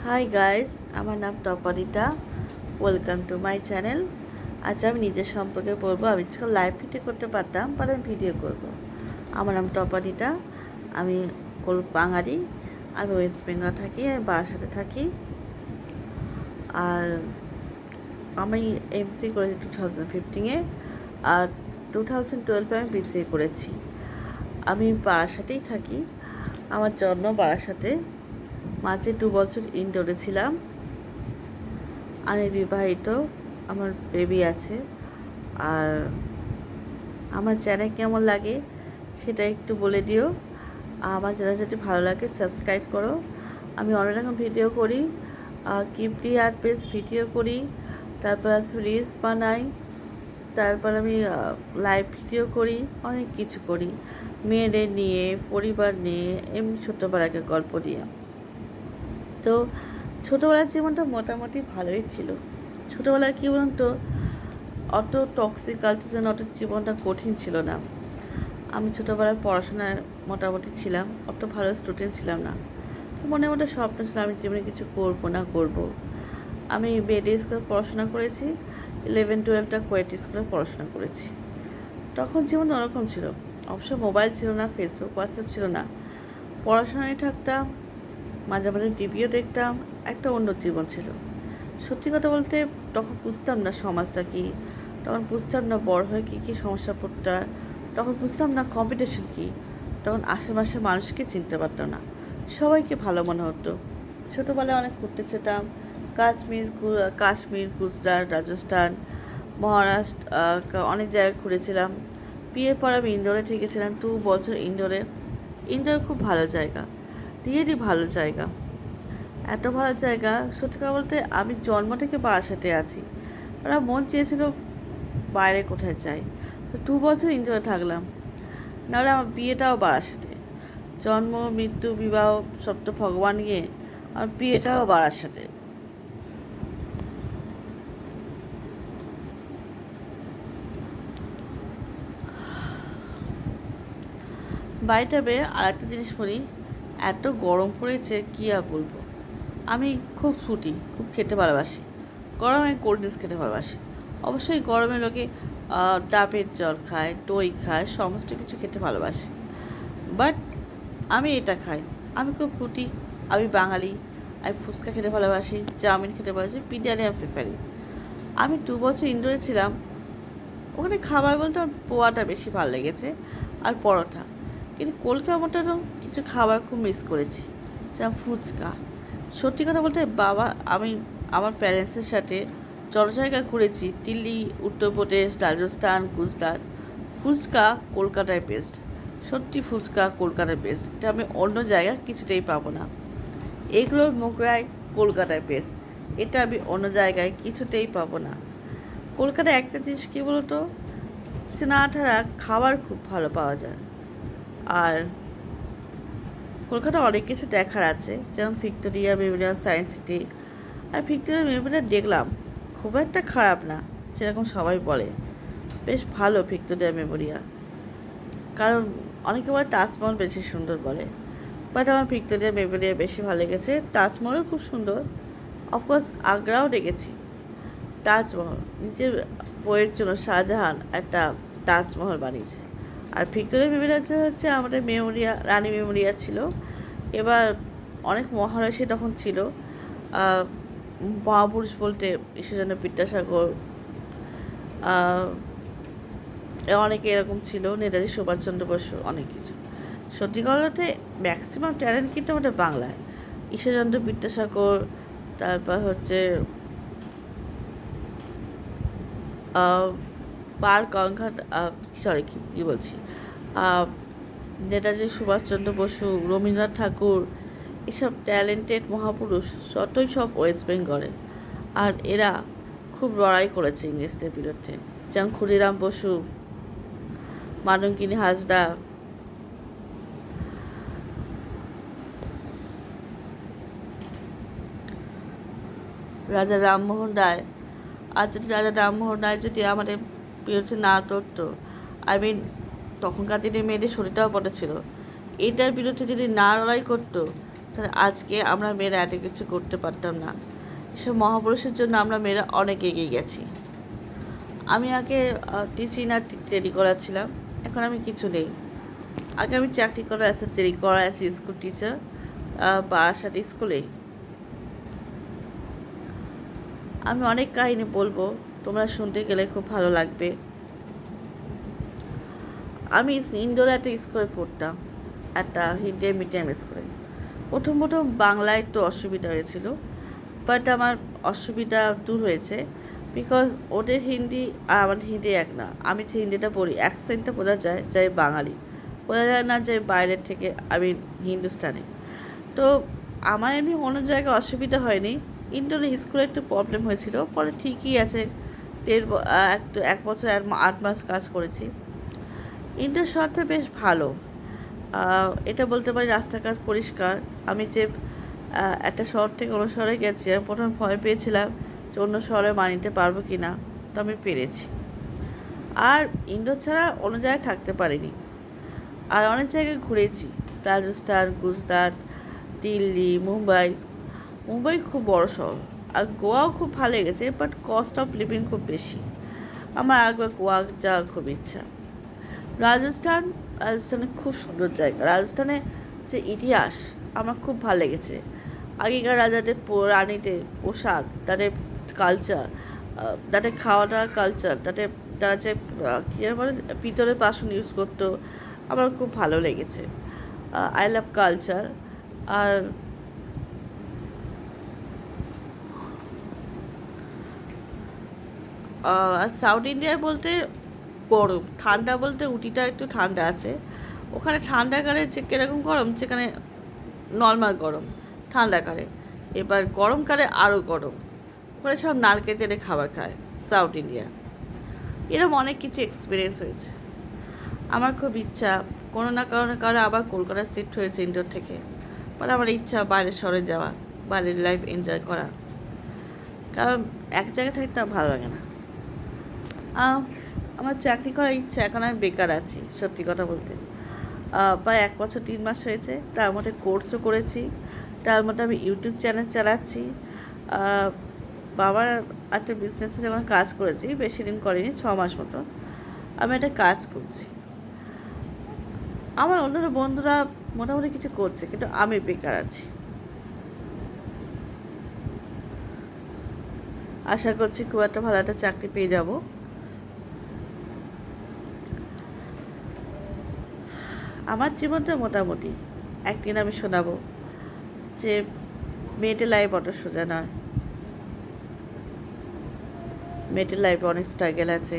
High guys, আমার নাম টপারিতা। Welcome to my channel. আজ আমি নিজের সম্পর্কে বলবো। আমি যখন লাইভ ভিডিও করতে পারতাম, পরে আমি ভিডিও করব। আমার নাম টপারিতা। আমি বাঙালি। আমি ওয়েস্ট বেঙ্গল থাকি, আমি বারাসাতে থাকি। আর আমি এমসি করেছি 2015-এ, আর 2012-এ আমি বিসিএ করেছি। আমি বারাসাতেই থাকি। আমার জন্ম বারাসাতে। মাঝে 2 বছর ইনডোরে ছিলাম। আমি বিবাহিত, আমার বেবি আছে। আর আমার চ্যানেল কেমন লাগে সেটা একটু বলে দিও। আমার চ্যানেল যদি ভালো লাগে সাবস্ক্রাইব করো। আমি অনেক রকম ভিডিও করি, কিপলি আর্ট বেস ভিডিও করি, তারপর রিলস বানাই, তারপর আমি লাইভ ভিডিও করি, অনেক কিছু করি মেয়েদের নিয়ে, পরিবার নিয়ে, এমনি ছোটোবেলাকার গল্প নিয়ে। তো ছোটোবেলার জীবনটা মোটামুটি ভালোই ছিল। ছোটোবেলায় কী বলুন তো, অত টক্সিক কালচার যেন, অত জীবনটা কঠিন ছিল না। আমি ছোটোবেলায় পড়াশোনায় মোটামুটি ছিলাম, অত ভালো স্টুডেন্ট ছিলাম না। মনে মনে স্বপ্ন ছিল আমি জীবনে কিছু করবো না করব। আমি বিএডি স্কুলে পড়াশোনা করেছি, 11-12টা কোয়েট স্কুলে পড়াশোনা করেছি। তখন জীবন অন্যরকম ছিল। অবশ্য মোবাইল ছিল না, ফেসবুক হোয়াটসঅ্যাপ ছিল না। পড়াশোনায় থাকতাম, মাঝে মাঝে টিভিও দেখতাম। একটা অন্য জীবন ছিল। সত্যি কথা বলতে তখন বুঝতাম না সমাজটা কী, তখন বুঝতাম না বড় হয়ে কী কী সমস্যা পড়তে হয়, তখন বুঝতাম না কম্পিটিশন কী, তখন আশেপাশে মানুষকে চিনতে পারতাম না, সবাইকে ভালো মনে হতো। ছোটোবেলায় অনেক ঘুরতে যেতাম, কাশ্মীর, গুজরাট, রাজস্থান, মহারাষ্ট্র, অনেক জায়গায় ঘুরেছিলাম। বিয়ের পর আমি ইন্দোরে থেকেছিলাম 2 বছর। ইন্দোর খুব ভালো জায়গা, রিয়েলি ভালো জায়গা, এত ভালো জায়গা। সত্যি কথা বলতে আমি জন্ম থেকে বারাসাতে আছি। ওরা মন চেয়েছিল বাইরে কোথায় যাই, তো 2 বছর এনজয় থাকলাম। নাহলে আমার বিয়েটাও বারাসাতে, জন্ম মৃত্যু বিবাহ সব তো ভগবান গিয়ে, আর বিয়েটাও বারাসাতে। বাড়িটা বেয়ে আর একটা জিনিস বলি, এত গরম পড়েছে কী আর বলবো। আমি খুব ফুটি, খুব খেতে ভালোবাসি। গরমে কোল্ড ড্রিঙ্কস খেতে ভালোবাসি। অবশ্যই গরমে লোকে ডাবের জল খায়, দই খায়, সমস্ত কিছু খেতে ভালোবাসে। বাট আমি এটা খাই। আমি খুব ফুটি, আমি বাঙালি। আমি ফুচকা খেতে ভালোবাসি, চাউমিন খেতে ভালোবাসি, বিরিয়ানি আমি প্রেফারি। আমি 2 বছর ইনডোরে ছিলাম। ওখানে খাবার বলতে আমার পোয়াটা বেশি ভালো লেগেছে, আর পরোটা। কিন্তু কলকাতারও কিছু খাবার খুব মিস করেছি, যেমন ফুচকা। সত্যি কথা বলতে আমি আমার প্যারেন্টসের সাথে যত জায়গা ঘুরেছি, দিল্লি, উত্তরপ্রদেশ, রাজস্থান, গুজরাট, ফুচকা কলকাতায় বেস্ট। সত্যি ফুচকা কলকাতায় বেস্ট, এটা আমি অন্য জায়গায় কিছুতেই পাবো না। এগুলোর মোগরাই কলকাতায় বেস্ট, এটা আমি অন্য জায়গায় কিছুতেই পাবো না। কলকাতায় একটা জিনিস কী বলতো, কিছু না ছাড়া খাবার খুব ভালো পাওয়া যায়। আর কলকাতা অনেক কিছু দেখার আছে, যেমন ভিক্টোরিয়া মেমোরিয়াল, সায়েন্স সিটি। আর ভিক্টোরিয়া মেমোরিয়াল দেখলাম, খুব একটা খারাপ না যেরকম সবাই বলে, বেশ ভালো ভিক্টোরিয়া মেমোরিয়াল। কারণ অনেকে বলে তাজমহল বেশি সুন্দর বলে, বাট আমার ভিক্টোরিয়া মেমোরিয়াল বেশি ভালো লেগেছে। তাজমহলও খুব সুন্দর। অফকোর্স আগ্রাও দেখেছি। তাজমহল নিজের বইয়ের জন্য শাহজাহান একটা তাজমহল বানিয়েছে। আর ভিক্টোরিয়া মেমোরিয়াল হচ্ছে আমাদের রানী মেমোরিয়াল ছিল। এবার অনেক মহারাষ্ট্রে তখন ছিল। মহাপুরুষ বলতে ঈশ্বরচন্দ্র বিদ্যাসাগর, অনেকে এরকম ছিল, নেতাজি সুভাষচন্দ্র বসু, অনেক কিছু। সত্যি কথাতে ম্যাক্সিমাম ট্যালেন্ট কিন্তু আমাদের বাংলায়। ঈশ্বরচন্দ্র বিদ্যাসাগর, তারপর হচ্ছে গঙ্ঘাট, কী বলছি, নেতাজি সুভাষচন্দ্র বসু, রবীন্দ্রনাথ ঠাকুর, এসব ট্যালেন্টেড মহাপুরুষ যতই সব ওয়েস্ট বেঙ্গলে। আর এরা খুব লড়াই করেছে ইংরেজদের বিরুদ্ধে, যেমন ক্ষুদিরাম বসু, মানবগিনী হাজরা, রাজা রামমোহন রায়। আর যদি রাজা রামমোহন রায় যদি আমাদের বিরুদ্ধে না লড়তো, আই মিন তখনকার দিনে মেয়েদের শরীরটাও বড় ছিল, এটার বিরুদ্ধে যদি না লড়াই করতো, তাহলে আজকে আমরা মেয়েরা এত কিছু করতে পারতাম না। এসব মহাপুরুষের জন্য আমরা মেয়েরা অনেক এগিয়ে গেছি। আমি আগে টিচিং আর টেলি করাচ্ছিলাম, এখন আমি কিছু নেই। আগে আমি চাকরি করা আছে, টেলি করা আছে, স্কুল টিচার বারাসাত স্কুলেই। আমি অনেক কাহিনী বলবো, তোমরা শুনতে গেলে খুব ভালো লাগবে। আমি ইন্ডোরে একটা স্কুলে পড়তাম, একটা হিন্দি মিডিয়াম স্কুলে। প্রথম বাংলায় একটু অসুবিধা হয়েছিল, বাট আমার অসুবিধা দূর হয়েছে। বিকজ ওদের হিন্দি আর আমার হিন্দি এক না। আমি যে হিন্দিটা পড়ি অ্যাকসেন্টটা বোঝা যায় যে বাঙালি, বোঝা যায় না যে বাইরের থেকে আমি হিন্দুস্তানি। তো আমার এমনি অন্য জায়গায় অসুবিধা হয়নি, ইন্ডোরে স্কুলে একটু প্রবলেম হয়েছিল। পরে ঠিকই আছে, একটু 1 বছর 8 মাস কাজ করেছি। ইন্ডোর শহরটা বেশ ভালো, এটা বলতে পারি। রাস্তাঘাট পরিষ্কার। আমি যে একটা শহর থেকে অন্য শহরে গেছি, আমি প্রথমে ভয় পেয়েছিলাম যে অন্য শহরে মানিতে পারবো কি না, তো আমি পেরেছি। আর ইন্ডোর ছাড়া অন্য জায়গায় থাকতে পারিনি। আর অনেক জায়গায় ঘুরেছি, রাজস্থান, গুজরাট, দিল্লি, মুম্বাই। মুম্বাই খুব বড় শহর। আর গোয়াও খুব ভালো লেগেছে, বাট কস্ট অফ লিভিং খুব বেশি। আমার একবার গোয়া যাওয়ার খুব ইচ্ছা। রাজস্থানে খুব সুন্দর জায়গা। রাজস্থানে যে ইতিহাস আমার খুব ভালো লেগেছে। আগেকার রাজাদের রানীদের পোশাক, তাদের কালচার, তাদের খাওয়া দাওয়ার কালচার, তারা যে কী বলে পিতলের বাসন ইউজ করতো, আমার খুব ভালো লেগেছে। I love culture. আর সাউথ ইন্ডিয়ায় বলতে গরম, ঠান্ডা বলতে উটিটা একটু ঠান্ডা আছে। ওখানে ঠান্ডাকালে যে কীরকম গরম, সেখানে নর্মাল গরম ঠান্ডাকালে। এবার গরমকালে আরও গরম। ওখানে সব নারকেল তেলে খাবার খায় সাউথ ইন্ডিয়া। এরকম অনেক কিছু এক্সপিরিয়েন্স হয়েছে। আমার খুব ইচ্ছা কোনো না কারণে আবার কলকাতা শিফট হয়েছে ইন্ডোর থেকে। পরে আমার ইচ্ছা বাইরের শহরে যাওয়া, বাইরের লাইফ এনজয় করা। কারণ এক জায়গায় থাকতে আমার ভালো লাগে না। আমার চাকরি করার ইচ্ছা, এখন আমি বেকার আছি সত্যি কথা বলতে। প্রায় 1 বছর 3 মাস হয়েছে। তার মধ্যে কোর্সও করেছি, তার মধ্যে আমি ইউটিউব চ্যানেল চালাচ্ছি। বাবার একটা বিজনেসে যখন কাজ করেছি, বেশি দিন করিনি, 6 মাস মতো আমি একটা কাজ করছি। আমার অন্যান্য বন্ধুরা মোটামুটি কিছু করছে, কিন্তু আমি বেকার আছি। আশা করছি খুব একটা ভালো একটা চাকরি পেয়ে যাব। আমার জীবনটা মোটামুটি। একদিন আমি শোনাবো যে মেয়েদের লাইফ অত সোজা নয়, মেয়েদের লাইফে অনেক স্ট্রাগল আছে।